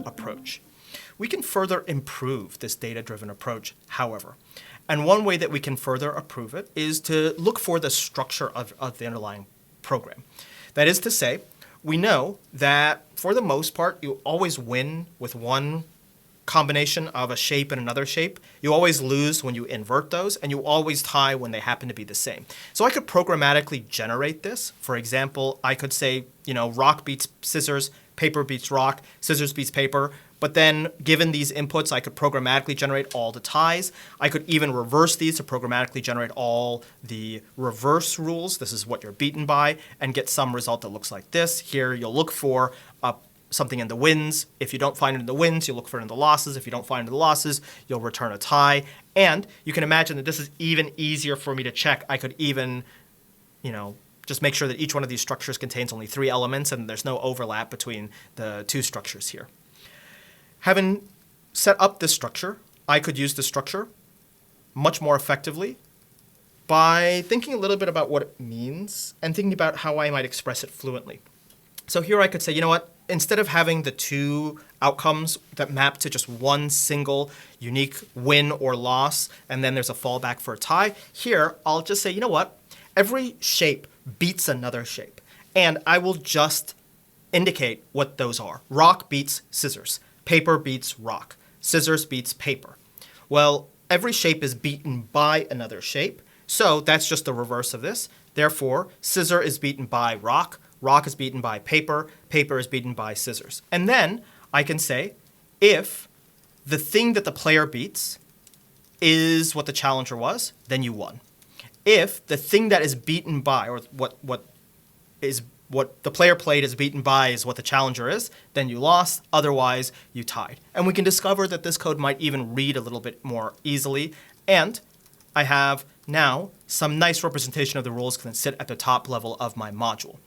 Approach. We can further improve this data-driven approach, however. And one way that we can further improve it is to look for the structure of the underlying program. That is to say, we know that for the most part, you always win with one combination of a shape and another shape. You always lose when you invert those, and you always tie when they happen to be the same. So I could programmatically generate this. For example, I could say, rock beats scissors, paper beats rock, scissors beats paper. But then given these inputs, I could programmatically generate all the ties. I could even reverse these to programmatically generate all the reverse rules. This is what you're beaten by, and get some result that looks like this. Here you'll look for something in the wins. If you don't find it in the wins, you'll look for it in the losses. If you don't find it in the losses, you'll return a tie. And you can imagine that this is even easier for me to check. I could even, just make sure that each one of these structures contains only 3 elements and there's no overlap between the 2 structures here. Having set up this structure, I could use this structure much more effectively by thinking a little bit about what it means and thinking about how I might express it fluently. So here I could say, instead of having the 2 outcomes that map to just one single unique win or loss, and then there's a fallback for a tie, here I'll just say, every shape beats another shape. And I will just indicate what those are. Rock beats scissors. Paper beats rock. Scissors beats paper. Well, every shape is beaten by another shape, so that's just the reverse of this. Therefore, scissor is beaten by rock, rock is beaten by paper, paper is beaten by scissors. And then I can say, if the thing that the player beats is what the challenger was, then you won. If the thing that is beaten by, or what the player played is beaten by is what the challenger is, then you lost, otherwise you tied. And we can discover that this code might even read a little bit more easily. And I have now some nice representation of the rules that sit at the top level of my module,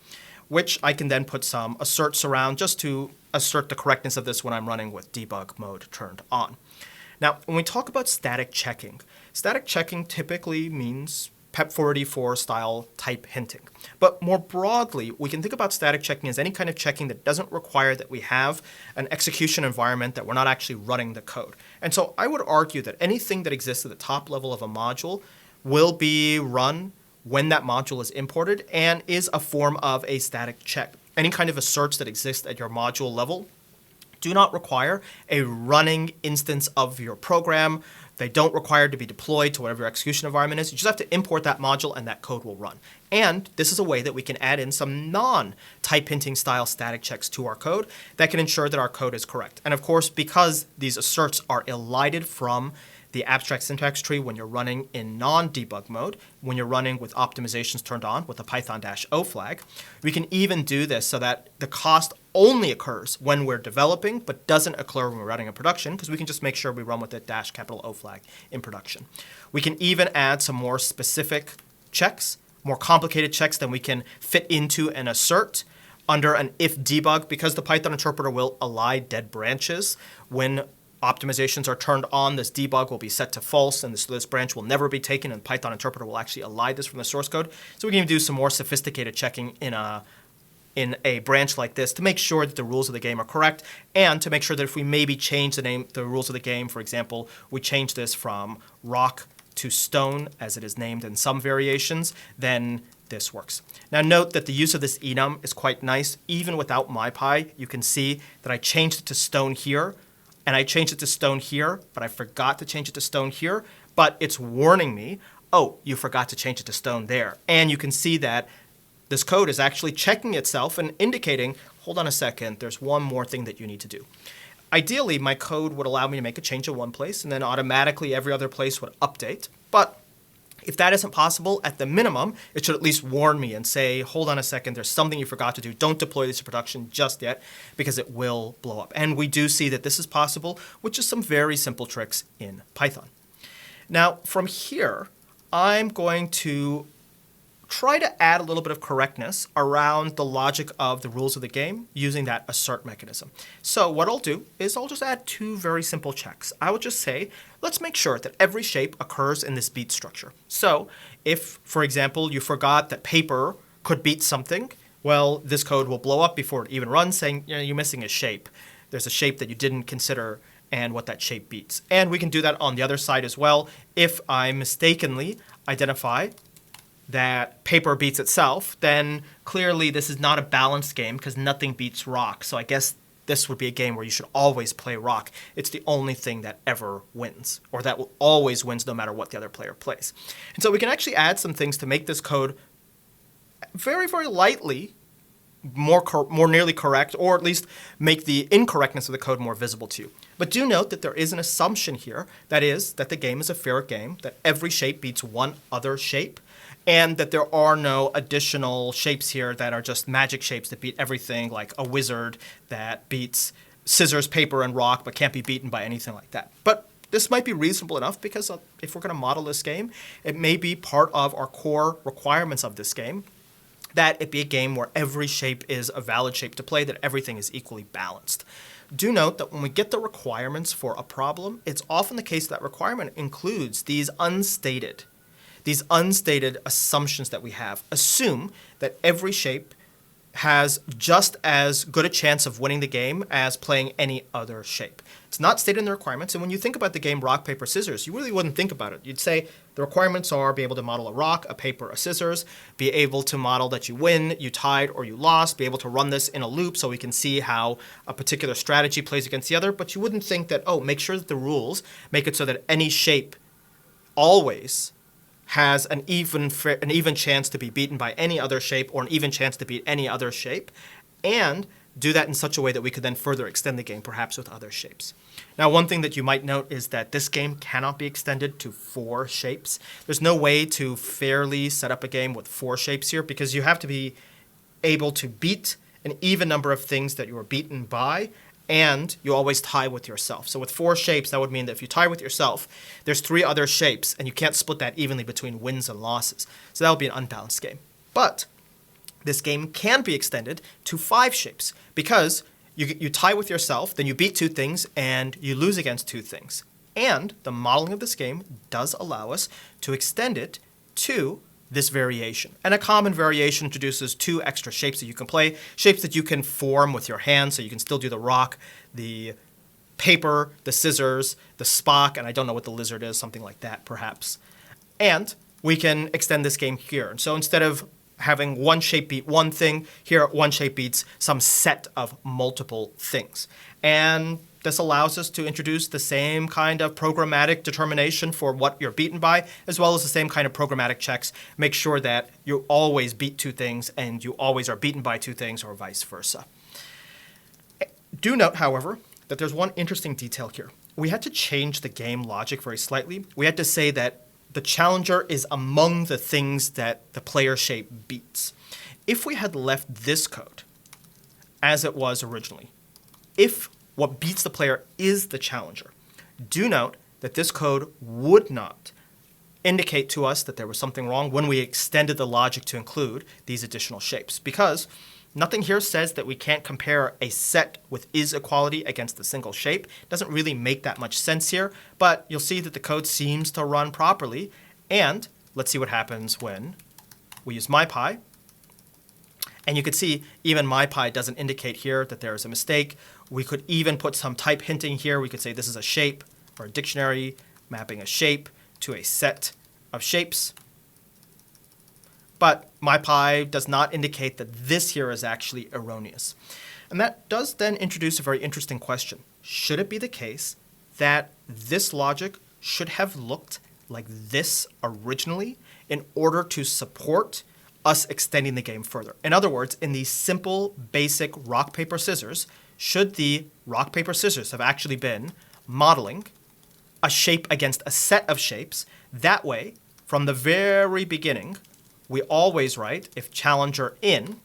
which I can then put some asserts around just to assert the correctness of this when I'm running with debug mode turned on. Now, when we talk about static checking typically means PEP484 style type hinting. But more broadly, we can think about static checking as any kind of checking that doesn't require that we have an execution environment, that we're not actually running the code. And so I would argue that anything that exists at the top level of a module will be run when that module is imported and is a form of a static check. Any kind of asserts that exist at your module level do not require a running instance of your program. They don't require to be deployed to whatever your execution environment is. You just have to import that module and that code will run. And this is a way that we can add in some non-type hinting style static checks to our code that can ensure that our code is correct. And of course, because these asserts are elided from the abstract syntax tree when you're running in non-debug mode, when you're running with optimizations turned on with the Python-O flag, we can even do this so that the cost only occurs when we're developing, but doesn't occur when we're running in production, because we can just make sure we run with the -O flag in production. We can even add some more specific checks, more complicated checks than we can fit into an assert under an if debug, because the Python interpreter will elide dead branches. When optimizations are turned on, this debug will be set to false, and this branch will never be taken, and Python interpreter will actually elide this from the source code. So we can even do some more sophisticated checking in a branch like this to make sure that the rules of the game are correct, and to make sure that if we maybe change the rules of the game, for example, we change this from rock to stone, as it is named in some variations, then this works. Now note that the use of this enum is quite nice. Even without MyPy, you can see that I changed it to stone here, and I changed it to stone here, but I forgot to change it to stone here, but it's warning me, oh, you forgot to change it to stone there. And you can see that this code is actually checking itself and indicating, hold on a second, there's one more thing that you need to do. Ideally, my code would allow me to make a change in one place, and then automatically every other place would update. But if that isn't possible, at the minimum, it should at least warn me and say, hold on a second, there's something you forgot to do. Don't deploy this to production just yet, because it will blow up. And we do see that this is possible with just some very simple tricks in Python. Now, from here, I'm going to try to add a little bit of correctness around the logic of the rules of the game using that assert mechanism. So what I'll do is I'll just add two very simple checks. I would just say, let's make sure that every shape occurs in this beat structure. So if, for example, you forgot that paper could beat something, well, this code will blow up before it even runs saying, you're missing a shape. There's a shape that you didn't consider and what that shape beats. And we can do that on the other side as well. If I mistakenly identify that paper beats itself, then clearly this is not a balanced game because nothing beats rock. So I guess this would be a game where you should always play rock. It's the only thing that ever wins, or that will always wins no matter what the other player plays. And so we can actually add some things to make this code very, very lightly more nearly correct, or at least make the incorrectness of the code more visible to you. But do note that there is an assumption here, that is, that the game is a fair game, that every shape beats one other shape, and that there are no additional shapes here that are just magic shapes that beat everything, like a wizard that beats scissors, paper, and rock, but can't be beaten by anything like that. But this might be reasonable enough because if we're going to model this game, it may be part of our core requirements of this game that it be a game where every shape is a valid shape to play, that everything is equally balanced. Do note that when we get the requirements for a problem, it's often the case that requirement includes these unstated assumptions that we have. Assume that every shape has just as good a chance of winning the game as playing any other shape. It's not stated in the requirements, and when you think about the game rock, paper, scissors, you really wouldn't think about it. You'd say the requirements are be able to model a rock, a paper, a scissors, be able to model that you win, you tied, or you lost, be able to run this in a loop so we can see how a particular strategy plays against the other, but you wouldn't think that, make sure that the rules make it so that any shape always has an even chance to be beaten by any other shape, or an even chance to beat any other shape, and do that in such a way that we could then further extend the game, perhaps with other shapes. Now, one thing that you might note is that this game cannot be extended to 4 shapes. There's no way to fairly set up a game with 4 shapes here, because you have to be able to beat an even number of things that you were beaten by, and you always tie with yourself. So with 4 shapes, that would mean that if you tie with yourself, there's 3 other shapes, and you can't split that evenly between wins and losses. So that would be an unbalanced game. But this game can be extended to 5 shapes, because you tie with yourself, then you beat 2 things, and you lose against 2 things. And the modeling of this game does allow us to extend it to this variation. And a common variation introduces 2 extra shapes that you can play, shapes that you can form with your hands, so you can still do the rock, the paper, the scissors, the Spock, and I don't know what the lizard is, something like that perhaps. And we can extend this game here. And so instead of having one shape beat one thing, here one shape beats some set of multiple things. And this allows us to introduce the same kind of programmatic determination for what you're beaten by, as well as the same kind of programmatic checks. Make sure that you always beat 2 things and you always are beaten by 2 things, or vice versa. Do note, however, that there's one interesting detail here. We had to change the game logic very slightly. We had to say that the challenger is among the things that the player shape beats. If we had left this code as it was originally, if what beats the player is the challenger, do note that this code would not indicate to us that there was something wrong when we extended the logic to include these additional shapes, because nothing here says that we can't compare a set with is equality against a single shape. It doesn't really make that much sense here, but you'll see that the code seems to run properly. And let's see what happens when we use MyPy. And you can see even MyPy doesn't indicate here that there is a mistake. We could even put some type hinting here. We could say this is a shape, or a dictionary mapping a shape to a set of shapes. But MyPy does not indicate that this here is actually erroneous. And that does then introduce a very interesting question. Should it be the case that this logic should have looked like this originally in order to support us extending the game further? In other words, in the simple, basic rock, paper, scissors, should the rock, paper, scissors have actually been modeling a shape against a set of shapes? That way, from the very beginning, we always write if challenger in,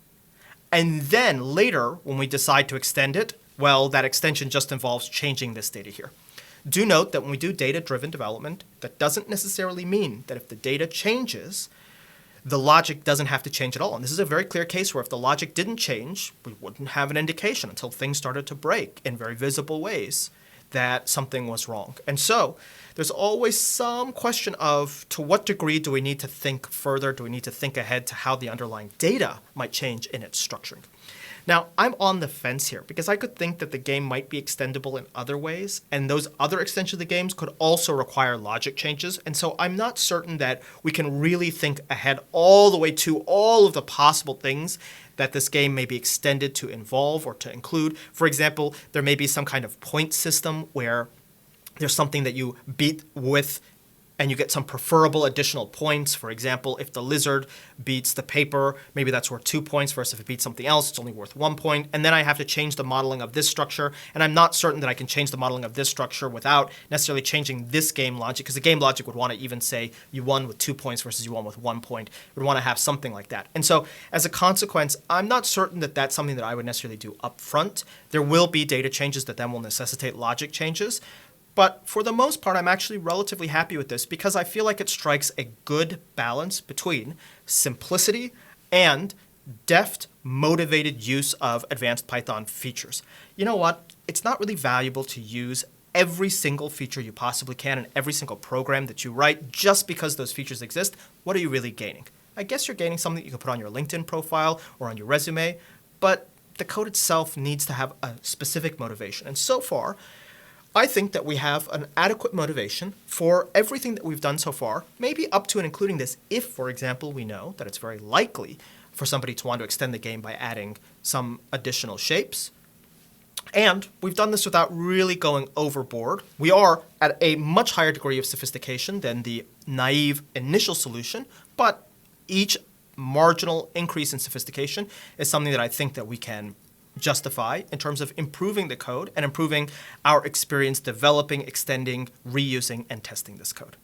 and then later, when we decide to extend it, well, that extension just involves changing this data here. Do note that when we do data-driven development, that doesn't necessarily mean that if the data changes, the logic doesn't have to change at all. And this is a very clear case where if the logic didn't change, we wouldn't have an indication until things started to break in very visible ways that something was wrong. And so there's always some question of to what degree do we need to think further? Do we need to think ahead to how the underlying data might change in its structuring? Now, I'm on the fence here because I could think that the game might be extendable in other ways, and those other extensions of the games could also require logic changes. And so I'm not certain that we can really think ahead all the way to all of the possible things that this game may be extended to involve or to include. For example, there may be some kind of point system where there's something that you beat with and you get some preferable additional points. For example, if the lizard beats the paper, maybe that's worth 2 points, versus if it beats something else, it's only worth 1 point. And then I have to change the modeling of this structure. And I'm not certain that I can change the modeling of this structure without necessarily changing this game logic, because the game logic would want to even say you won with 2 points versus you won with 1 point. It would want to have something like that. And so as a consequence, I'm not certain that that's something that I would necessarily do up front. There will be data changes that then will necessitate logic changes. But for the most part, I'm actually relatively happy with this because I feel like it strikes a good balance between simplicity and deft, motivated use of advanced Python features. You know what? It's not really valuable to use every single feature you possibly can in every single program that you write just because those features exist. What are you really gaining? I guess you're gaining something you can put on your LinkedIn profile or on your resume, but the code itself needs to have a specific motivation. And so far, I think that we have an adequate motivation for everything that we've done so far, maybe up to and including this if, for example, we know that it's very likely for somebody to want to extend the game by adding some additional shapes. And we've done this without really going overboard. We are at a much higher degree of sophistication than the naive initial solution, but each marginal increase in sophistication is something that I think that we can justify in terms of improving the code and improving our experience developing, extending, reusing, and testing this code.